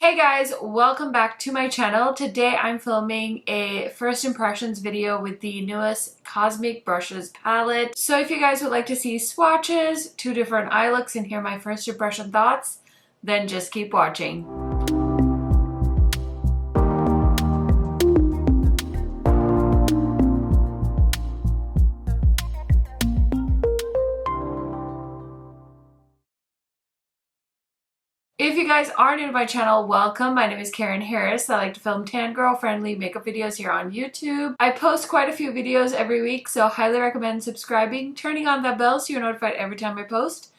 Hey guys, welcome back to my channel. Today I'm filming a first impressions video with the newest Cosmic Brushes palette. So if you guys would like to see swatches, two different eye looks, and hear my first impression thoughts, then just keep watching. If you guys are new to my channel, welcome. My name is KARENHARRIS. I like to film tan girl friendly makeup videos here on YouTube. I post quite a few videos every week, so highly recommend subscribing, turning on that bell so you're notified every time I post.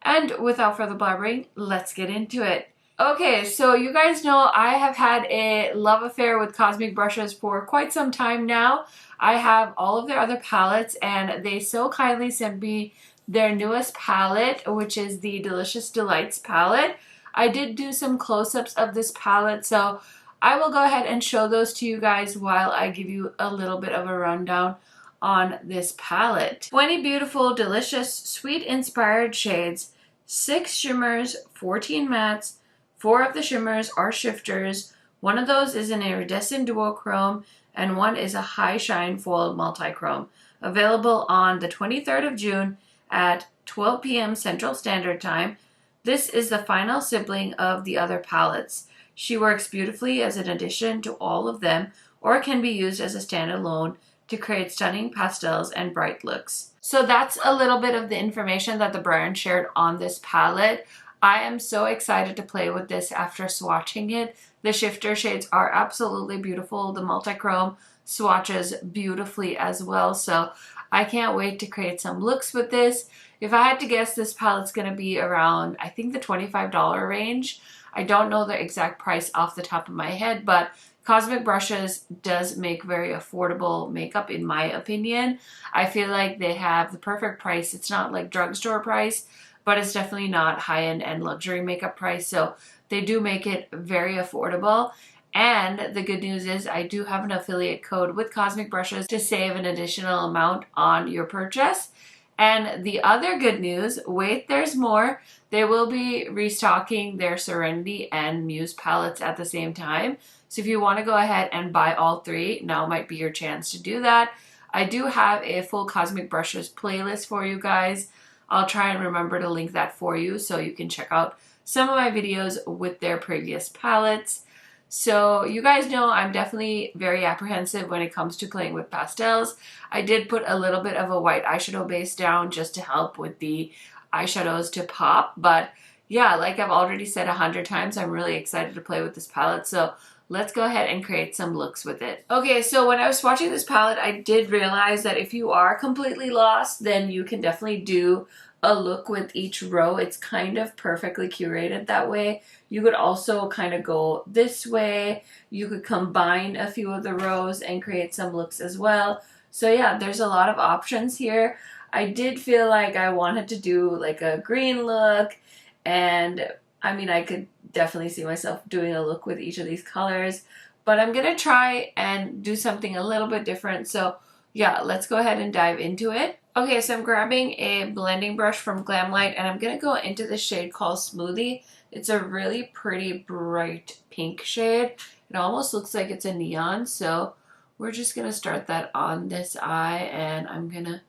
And without further blabbering, let's get into it. Okay, so you guys know I have had a love affair with Cosmic Brushes for quite some time now. I have all of their other palettes and they so kindly sent me their newest palette, which is the Delicious Delights palette. I did do some close-ups of this palette, so I will go ahead and show those to you guys while I give you a little bit of a rundown on this palette. 20 beautiful, delicious, sweet-inspired shades, 6 shimmers, 14 mattes, 4 of the shimmers are shifters, one of those is an iridescent duochrome, and one is a high shine foil multi-chrome. Available on the 23rd of June at 12 p.m. Central Standard Time. This is the final sibling of the other palettes. She works beautifully as an addition to all of them, or can be used as a standalone to create stunning pastels and bright looks. So that's a little bit of the information that the brand shared on this palette. I am so excited to play with this after swatching it. The shifter shades are absolutely beautiful. The multi-chrome swatches beautifully as well. So I can't wait to create some looks with this. If I had to guess, this palette's going to be around, I think, the $25 range. I don't know the exact price off the top of my head, but Cosmic Brushes does make very affordable makeup in my opinion. I feel like they have the perfect price. It's not like drugstore price, but it's definitely not high-end and luxury makeup price. So they do make it very affordable. And the good news is I do have an affiliate code with Cosmic Brushes to save an additional amount on your purchase. And the other good news, wait, there's more. They will be restocking their Serenity and Muse palettes at the same time. So if you want to go ahead and buy all three, now might be your chance to do that. I do have a full Cosmic Brushes playlist for you guys. I'll try and remember to link that for you so you can check out some of my videos with their previous palettes. So you guys know I'm definitely very apprehensive when it comes to playing with pastels. I did put a little bit of a white eyeshadow base down just to help with the eyeshadows to pop. But yeah, like I've already said 100 times, I'm really excited to play with this palette. So let's go ahead and create some looks with it. Okay, so when I was swatching this palette, I did realize that if you are completely lost, then you can definitely do a look with each row. It's kind of perfectly curated that way. You could also kind of go this way. You could combine a few of the rows and create some looks as well. So yeah, there's a lot of options here. I did feel like I wanted to do like a green look, and I mean, I could definitely see myself doing a look with each of these colors, but I'm gonna try and do something a little bit different. So yeah, let's go ahead and dive into it. Okay, so I'm grabbing a blending brush from Glamlite and I'm going to go into the shade called Smoothie. It's a really pretty bright pink shade. It almost looks like it's a neon, so we're just going to start that on this eye and I'm going to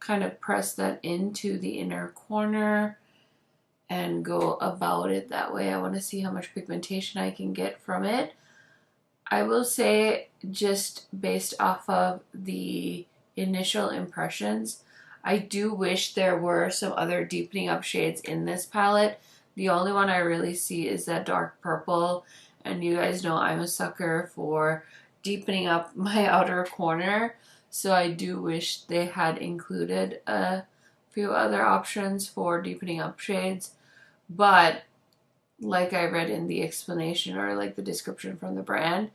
kind of press that into the inner corner and go about it that way. I want to see how much pigmentation I can get from it. I will say, just based off of the initial impressions, I do wish there were some other deepening up shades in this palette. The only one I really see is that dark purple, and you guys know I'm a sucker for deepening up my outer corner, so I do wish they had included a few other options for deepening up shades. But like I read in the explanation or like the description from the brand,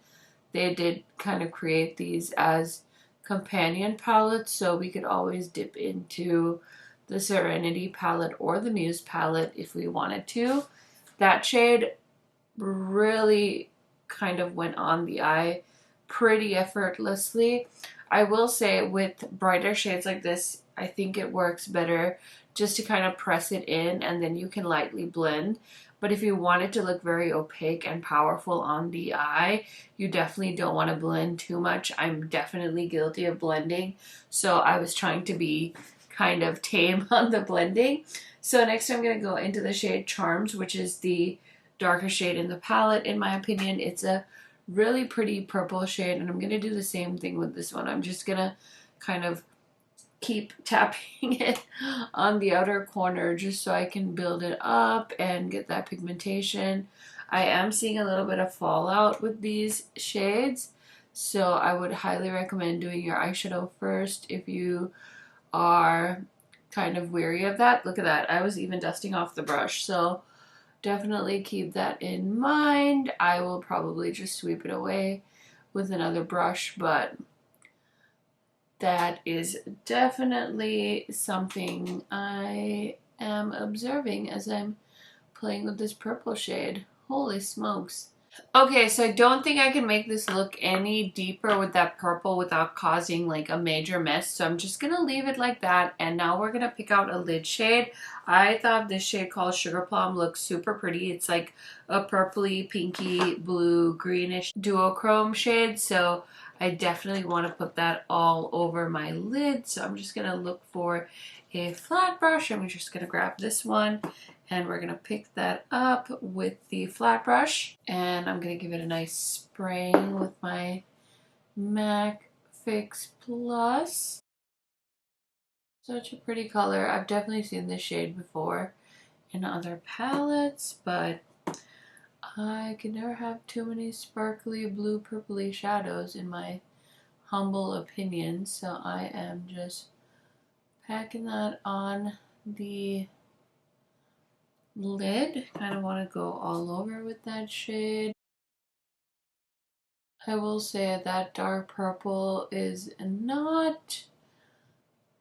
they did kind of create these as companion palettes, so we could always dip into the Serenity palette or the Muse palette if we wanted to. That shade really kind of went on the eye pretty effortlessly. I will say with brighter shades like this, I think it works better just to kind of press it in and then you can lightly blend. But if you want it to look very opaque and powerful on the eye, you definitely don't want to blend too much. I'm definitely guilty of blending, so I was trying to be kind of tame on the blending. So next I'm going to go into the shade Charms, which is the darker shade in the palette. In my opinion, it's a really pretty purple shade, and I'm going to do the same thing with this one. I'm just going to kind of keep tapping it on the outer corner just so I can build it up and get that pigmentation. I am seeing a little bit of fallout with these shades, so I would highly recommend doing your eyeshadow first if you are kind of weary of that. Look at that. I was even dusting off the brush, so definitely keep that in mind. I will probably just sweep it away with another brush, but that is definitely something I am observing as I'm playing with this purple shade. Holy smokes. Okay, so I don't think I can make this look any deeper with that purple without causing like a major mess. So I'm just going to leave it like that. And now we're going to pick out a lid shade. I thought this shade called Sugar Plum looked super pretty. It's like a purpley, pinky, blue, greenish duochrome shade. So I definitely want to put that all over my lid. So I'm just going to look for a flat brush. I'm just going to grab this one. And we're going to pick that up with the flat brush. And I'm going to give it a nice spraying with my MAC Fix Plus. Such a pretty color. I've definitely seen this shade before in other palettes, but I can never have too many sparkly blue purpley shadows in my humble opinion. So I am just packing that on the lid. Kind of want to go all over with that shade. I will say that dark purple is not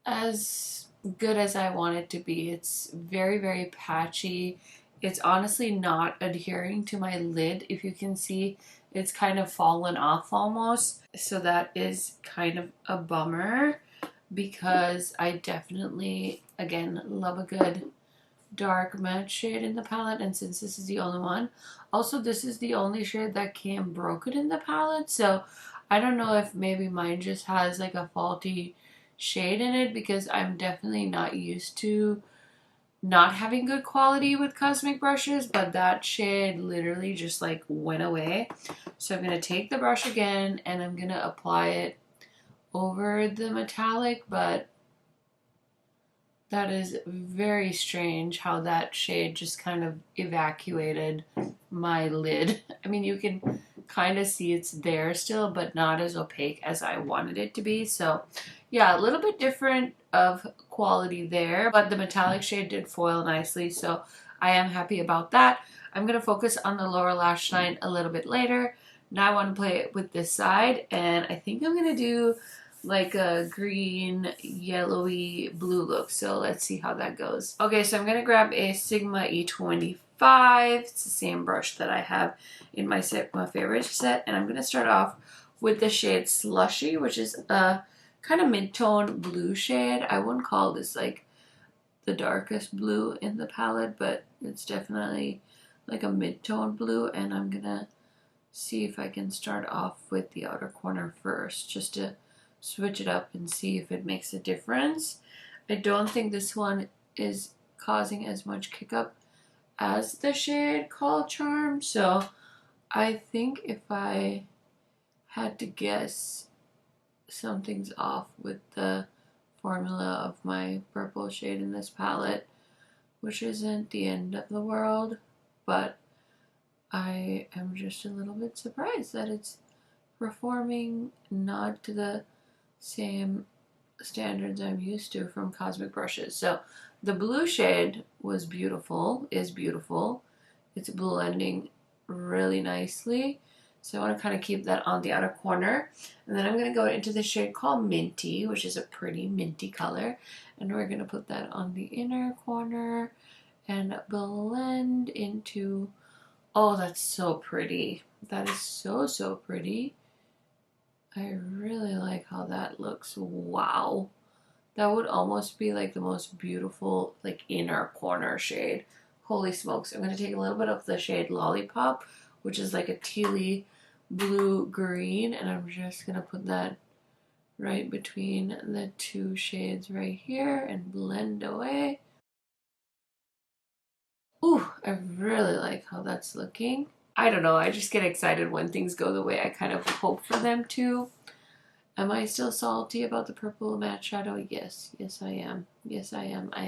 as good as I want it to be. It's very, very patchy. It's honestly not adhering to my lid. If you can see, it's kind of fallen off almost. So that is kind of a bummer because I definitely, again, love a good dark matte shade in the palette, and since this is the only one, also this is the only shade that came broken in the palette, so I don't know if maybe mine just has like a faulty shade in it, because I'm definitely not used to not having good quality with cosmic brushes, but that shade literally just like went away. So I'm going to take the brush again and I'm going to apply it over the metallic, but that is very strange how that shade just kind of evacuated my lid. I mean, you can kind of see it's there still, but not as opaque as I wanted it to be. So yeah, a little bit different of quality there, but the metallic shade did foil nicely, so I am happy about that. I'm going to focus on the lower lash line a little bit later. Now I want to play it with this side, and I think I'm going to do like a green, yellowy, blue look. So let's see how that goes. Okay, so I'm going to grab a Sigma E25. It's the same brush that I have in my Sigma Favorites set. And I'm going to start off with the shade Slushy, which is a kind of mid-tone blue shade. I wouldn't call this like the darkest blue in the palette, but it's definitely like a mid-tone blue. And I'm going to see if I can start off with the outer corner first, just to switch it up and see if it makes a difference. I don't think this one is causing as much kick up as the shade called Charm, so I think if I had to guess, something's off with the formula of my purple shade in this palette, which isn't the end of the world, but I am just a little bit surprised that it's performing not to the same standards I'm used to from cosmic brushes. So the blue shade was beautiful, is beautiful. It's blending really nicely. So I want to kind of keep that on the outer corner. And then I'm going to go into the shade called Minty, which is a pretty minty color. And we're going to put that on the inner corner and blend into, oh, that's so pretty. That is so, so pretty. I really like how that looks. Wow. That would almost be like the most beautiful like inner corner shade. holy smokes. I'm going to take a little bit of the shade Lollipop, which is like a tealy blue green, and I'm just going to put that right between the two shades right here and blend away. Ooh, I really like how that's looking. I don't know, I just get excited when things go the way I kind of hope for them to. Am I still salty about the purple matte shadow? Yes, yes I am. Yes I am. I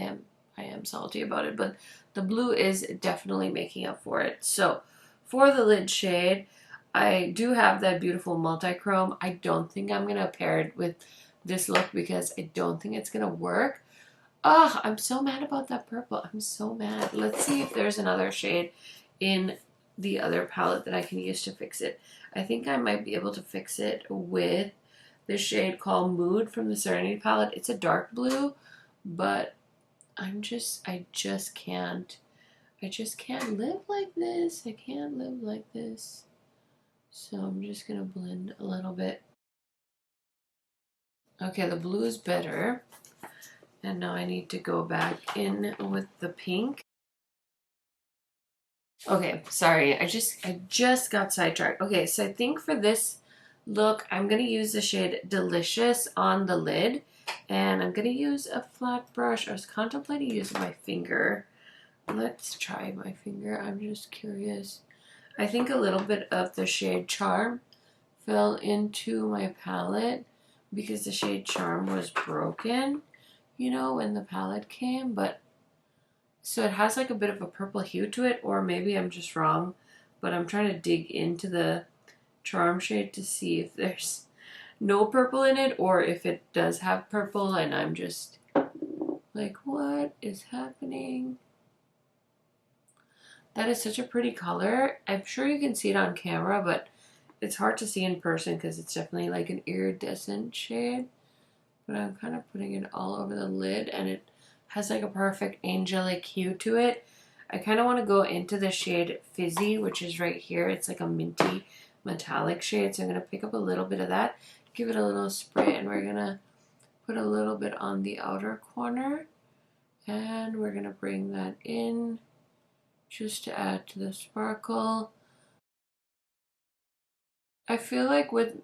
am salty about it, but the blue is definitely making up for it. So for the lid shade, I do have that beautiful multi-chrome. I don't think I'm gonna pair it with this look because I don't think it's gonna work. Oh, I'm so mad about that purple. I'm so mad. Let's see if there's another shade in the other palette that I can use to fix it. I think I might be able to fix it with this shade called Mood from the Serenity palette. It's a dark blue, but I just can't live like this. I can't live like this. So I'm just gonna blend a little bit. Okay, the blue is better. And now I need to go back in with the pink. Okay, sorry, I just got sidetracked. Okay, so I think for this look, I'm gonna use the shade Delicious on the lid, and I'm gonna use a flat brush. I was contemplating using my finger. Let's try my finger. I'm just curious. I think a little bit of the shade Charm fell into my palette because the shade Charm was broken, you know, when the palette came, but so it has like a bit of a purple hue to it, or maybe I'm just wrong, but I'm trying to dig into the Charm shade to see if there's no purple in it or if it does have purple and I'm just like, what is happening? That is such a pretty color. I'm sure you can see it on camera, but it's hard to see in person because it's definitely like an iridescent shade. But I'm kind of putting it all over the lid and it has like a perfect angelic hue to it. I kind of want to go into the shade Fizzy, which is right here. It's like a minty metallic shade. So I'm going to pick up a little bit of that, give it a little spray, and we're going to put a little bit on the outer corner. And we're going to bring that in just to add to the sparkle. I feel like with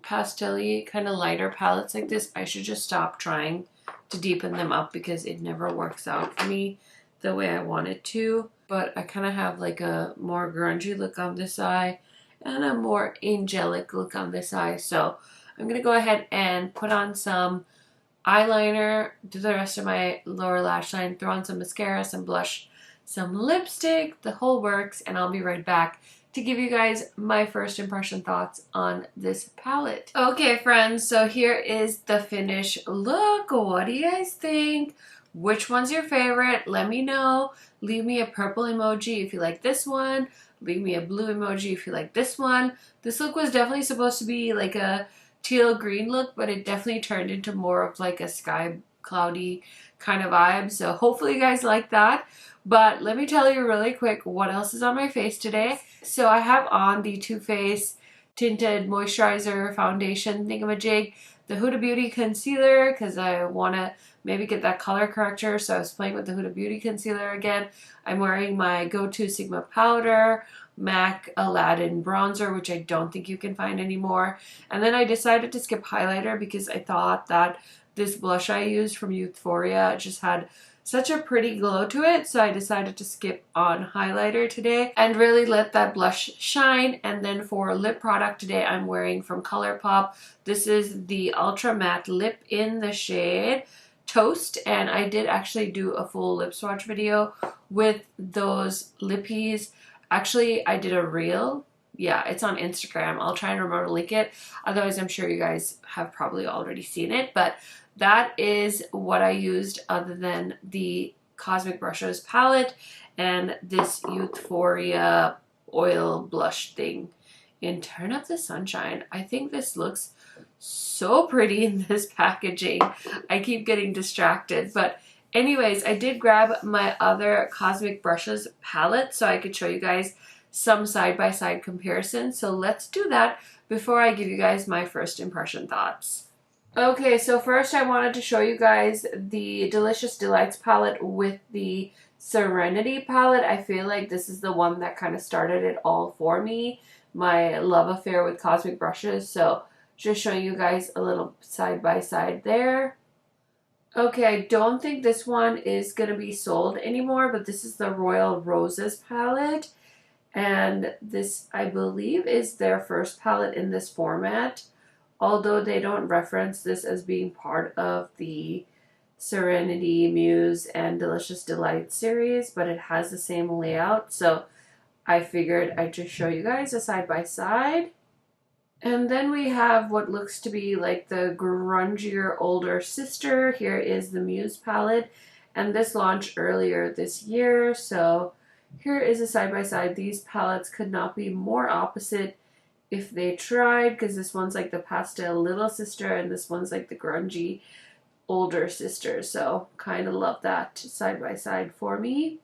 pastel-y kind of lighter palettes like this, I should just stop trying to deepen them up because it never works out for me the way I want it to. But I kind of have like a more grungy look on this eye and a more angelic look on this eye. So I'm going to go ahead and put on some eyeliner, do the rest of my lower lash line, throw on some mascara, some blush, some lipstick, the whole works, and I'll be right back to give you guys my first impression thoughts on this palette. Okay friends, so here is the finished look. What do you guys think? Which one's your favorite? Let me know. Leave me a purple emoji if you like this one. Leave me a blue emoji if you like this one. This look was definitely supposed to be like a teal green look, but it definitely turned into more of like a sky cloudy kind of vibe. So hopefully you guys like that. But let me tell you really quick what else is on my face today. So I have on the Too Faced Tinted Moisturizer Foundation thingamajig, the Huda Beauty Concealer, because I want to maybe get that color corrector. So I was playing with the Huda Beauty Concealer again. I'm wearing my go-to Sigma Powder, MAC Aladdin Bronzer, which I don't think you can find anymore. And then I decided to skip highlighter because I thought that this blush I used from Euphoria just had such a pretty glow to it, so I decided to skip on highlighter today and really let that blush shine. And then for lip product today, I'm wearing from ColourPop. This is the Ultra Matte Lip in the shade Toast, and I did actually do a full lip swatch video with those lippies. Actually, I did a reel. Yeah, it's on Instagram. I'll try and remember to link it. Otherwise, I'm sure you guys have probably already seen it, but that is what I used other than the Cosmic Brushes palette and this Euphoria oil blush thing in Turn Up the Sunshine. I think this looks so pretty in this packaging. I keep getting distracted, but anyways, I did grab my other Cosmic Brushes palette so I could show you guys some side-by-side comparisons. So let's do that before I give you guys my first impression thoughts. Okay, so first I wanted to show you guys the Delicious Delights palette with the Serenity palette. I feel like this is the one that kind of started it all for me. My love affair with cosmic brushes. So just showing you guys a little side by side there. Okay, I don't think this one is going to be sold anymore, but this is the Royal Roses palette. And this, I believe, is their first palette in this format. Although they don't reference this as being part of the Serenity, Muse, and Delicious Delight series, but it has the same layout, so I figured I'd just show you guys a side by side. And then we have what looks to be like the grungier older sister. Here is the Muse palette, and this launched earlier this year, so here is a side by side. These palettes could not be more opposite if they tried, because this one's like the pastel little sister and this one's like the grungy older sister. So kind of love that side by side for me.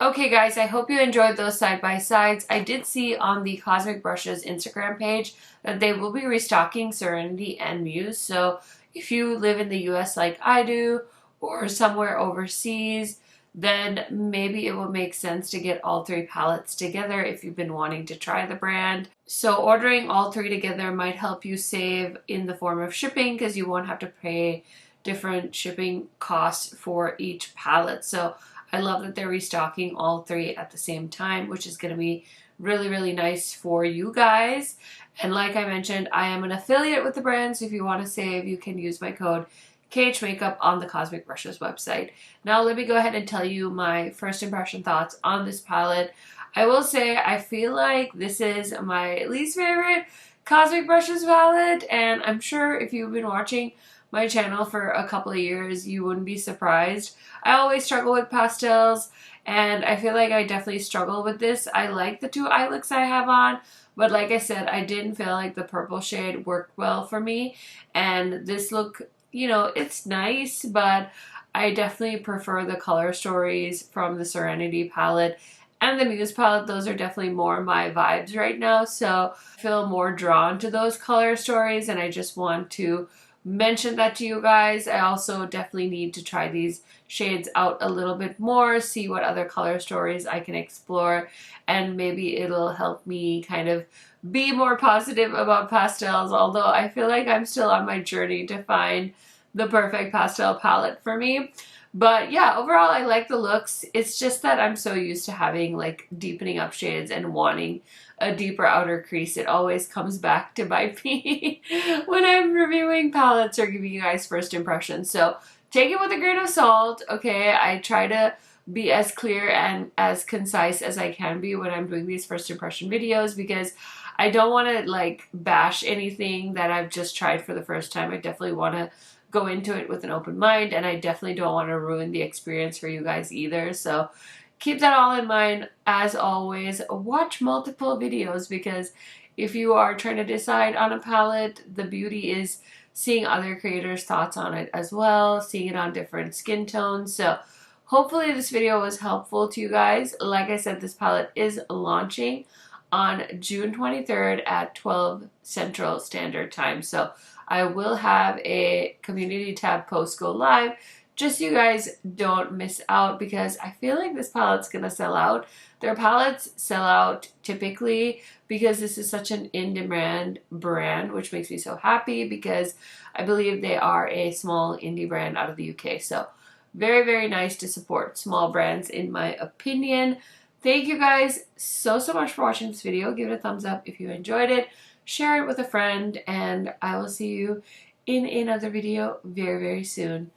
Okay guys, I hope you enjoyed those side by sides. I did see on the Cosmic Brushes Instagram page that they will be restocking Serenity and Muse. So if you live in the US like I do, or somewhere overseas, then maybe it will make sense to get all three palettes together if you've been wanting to try the brand. So ordering all three together might help you save in the form of shipping, because you won't have to pay different shipping costs for each palette. So I love that they're restocking all three at the same time, which is going to be really, really nice for you guys. And like I mentioned, I am an affiliate with the brand, so if you want to save, you can use my code KHMAKEUP on the Cosmic Brushes website. Now let me go ahead and tell you my first impression thoughts on this palette. I will say I feel like this is my least favorite Cosmic Brushes palette, and I'm sure if you've been watching my channel for a couple of years, you wouldn't be surprised. I always struggle with pastels, and I feel like I definitely struggle with this. I like the two eye looks I have on, but like I said, I didn't feel like the purple shade worked well for me, and this look, you know, it's nice, but I definitely prefer the color stories from the Serenity palette and the Muse palette. Those are definitely more my vibes right now, so I feel more drawn to those color stories, and I just want to mention that to you guys. I also definitely need to try these shades out a little bit more, see what other color stories I can explore, and maybe it'll help me kind of be more positive about pastels, although I feel like I'm still on my journey to find the perfect pastel palette for me. But yeah, overall I like the looks. It's just that I'm so used to having like deepening up shades and wanting a deeper outer crease. It always comes back to bite me when I'm reviewing palettes or giving you guys first impressions. So take it with a grain of salt, okay? I try to be as clear and as concise as I can be when I'm doing these first impression videos, because I don't want to like bash anything that I've just tried for the first time. I definitely want to go into it with an open mind, and I definitely don't want to ruin the experience for you guys either. So keep that all in mind. As always, watch multiple videos, because if you are trying to decide on a palette, the beauty is seeing other creators' thoughts on it as well, seeing it on different skin tones. So hopefully this video was helpful to you guys. Like I said, this palette is launching on June 23rd at 12 Central Standard Time. So I will have a community tab post go live, just so you guys don't miss out, because I feel like this palette's gonna sell out. Their palettes sell out typically because this is such an in-demand brand, which makes me so happy, because I believe they are a small indie brand out of the UK. So very, very nice to support small brands in my opinion. Thank you guys so much for watching this video. Give it a thumbs up if you enjoyed it. Share it with a friend, and I will see you in another video very, very soon.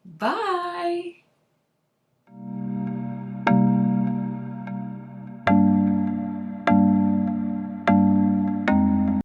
Bye!